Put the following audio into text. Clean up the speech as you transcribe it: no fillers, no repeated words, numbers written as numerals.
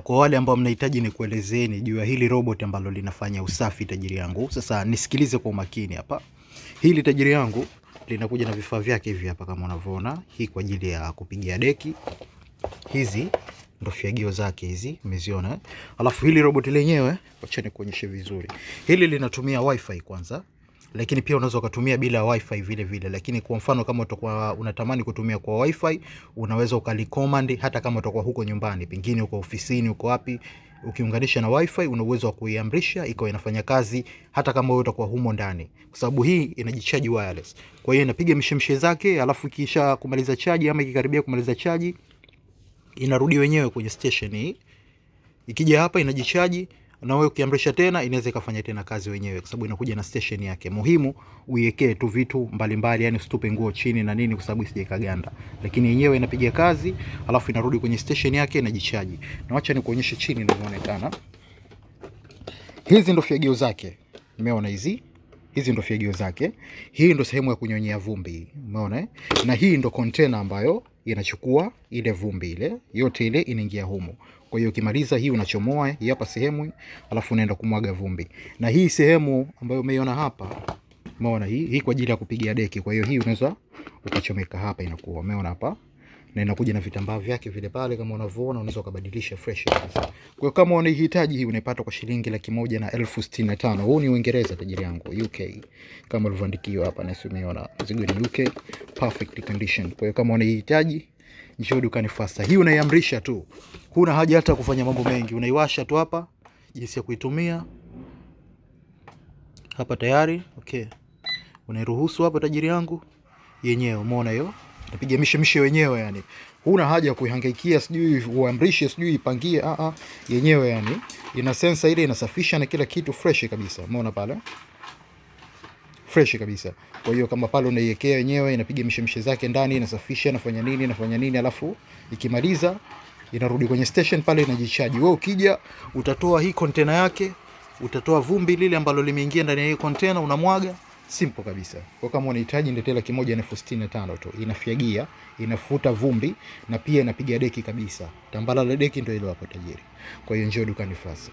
Kwa wale ambao mnahitaji nikuelezeni juu ya hili robot ambalo linafanya usafi tajiri yangu. Sasa nisikilize kwa umakini hapa. Hili tajiri yangu linakuja na vifaa vyake hivi hapa kama unavyoona. Hii kwa ajili ya kupigia deki. Hizi ndo fagio zake hizi, umeziona. Alafu hili robot lenyewe, acha nikuonyeshe vizuri. Hili linatumia wifi kwanza. Lakini pia unaweza kutumia bila wifi vile vile. Lakini kwa mfano kama utakuwa unatamani kutumia kwa wifi, unaweza ukalicommand hata kama utakuwa huko nyumbani, pengine uko ofisini, uko wapi, ukiunganisha na wifi una uwezo wa kuiamrisha ikawa inafanya kazi hata kama wewe utakuwa humo ndani, kwa sababu hii inajichaji wireless. Kwa hiyo inapiga mishemishe zake, alafu kisha kumaliza chaji ama ikikaribia kumaliza chaji inarudi wenyewe kwenye station hii. Ikija hapa inajichaji na wewe ukiamrisha tena inaweza ikafanya tena kazi wenyewe, kwa sababu inakuja na station yake. Muhimu uiwekee tu vitu mbalimbali, yani usitupe nguo chini na nini, kwa sababu isije ikaganda. Lakini yenyewe inapiga kazi, alafu inarudi kwenye station yake inajichaji. Na acha nikuonyeshe chini inavyoonekana. Hizi ndo fagio zake. Umeona hizi? Hizi ndo fagio zake. Hii ndo sehemu ya kunyonyea vumbi. Umeona? Na hii ndo container ambayo inachukua ile vumbi ile, yote ile inaingia humo. Kwa hiyo ukimaliza hii unachomoa hii hapa sehemu, alafu unaenda kumwaga vumbi. Na hii sehemu ambayo umeiona hapa, umeona hii kwa ajili ya kupigia deki. Kwa hiyo hii unaweza ukachomeka hapa, inakuwa umeona hapa, na inakuja na vitambaa vyake vile pale kama unavyoona, unaweza kubadilisha fresh kabisa. Kwa hiyo kama unahitaji hii unaipata kwa shilingi 1,165. Huu ni Uingereza tajiri yangu, UK. Kama ulivyoandikiwa hapa na umeona zigo ni UK, perfect condition. Kwa hiyo kama unahitaji njoo dukani Fasta. Hii unaiamrisha tu. Huna haja hata kufanya mambo mengi. Unaiwasha tu hapa, jinsi ya kuitumia. Hapa tayari, okay. Unairuhusu hapa tajiri yangu. Yenyewe umeona hiyo? Napiga mishemishe wenyewe yani. Huna haja ya kuihangaikia sijui uamrishe sijui ipangie, yenyewe yani. Ina sensor ile inasafisha na kila kitu fresh kabisa. Umeona pale? Fresh kabisa. Kwa hiyo kama pale unaiwekea wenyewe, inapiga mishemishe zake ndani, inasafisha, inafanya nini, alafu ikimaliza inarudi kwenye station pale inajichaji. Wewe ukija utatoa hii container yake, utatoa vumbi lile ambalo limeingia ndani ya hii container, unamwaga. Simple kabisa. Kwa kama unahitaji ndio 1,165 tu. Inafiagia, inafuta vumbi na pia inapiga deki kabisa. Tambala la deki ndio hilo hapo tajiri. Kwa hiyo njoo dukani Fasta.